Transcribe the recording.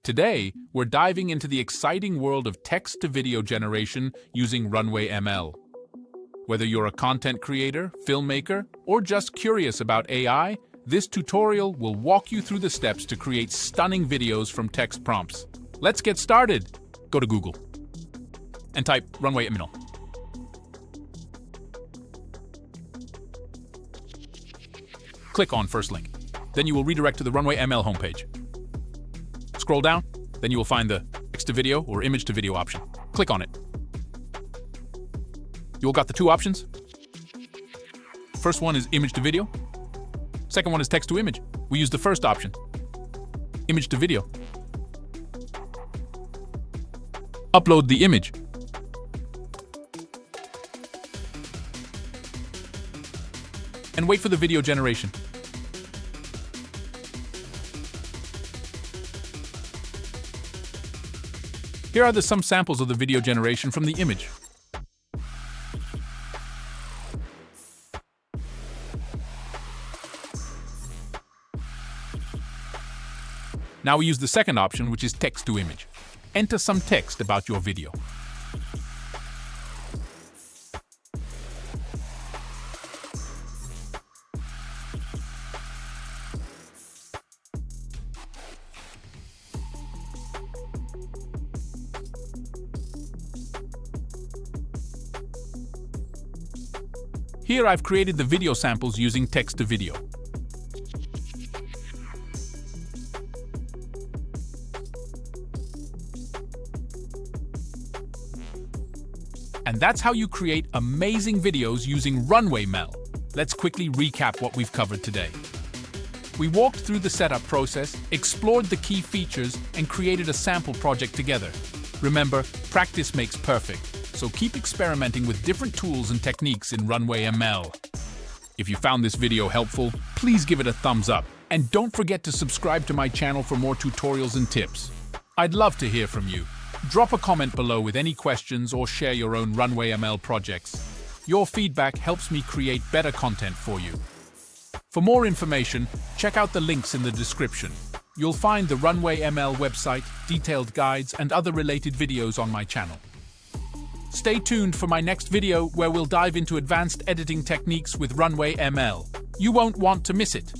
Today, we're diving into the exciting world of text-to-video generation using Runway ML. Whether you're a content creator, filmmaker, or just curious about AI, this tutorial will walk you through the steps to create stunning videos from text prompts. Let's get started. Go to Google and type Runway ML. Click on first link. Then you will redirect to the Runway ML homepage. Scroll down, then you will find the text-to-video or image-to-video option. Click on it. You'll got the two options. First one is image-to-video. Second one is text-to-image. We use the first option, image-to-video. Upload the image. And wait for the video generation. Here are some samples of the video generation from the image. Now we use the second option, which is text-to-image. Enter some text about your video. Here I've created the video samples using text-to-video. And that's how you create amazing videos using Runway ML. Let's quickly recap what we've covered today. We walked through the setup process, explored the key features, and created a sample project together. Remember, practice makes perfect. So keep experimenting with different tools and techniques in Runway ML. If you found this video helpful, please give it a thumbs up. And don't forget to subscribe to my channel for more tutorials and tips. I'd love to hear from you. Drop a comment below with any questions or share your own Runway ML projects. Your feedback helps me create better content for you. For more information, check out the links in the description. You'll find the Runway ML website, detailed guides, and other related videos on my channel. Stay tuned for my next video where we'll dive into advanced editing techniques with Runway ML. You won't want to miss it.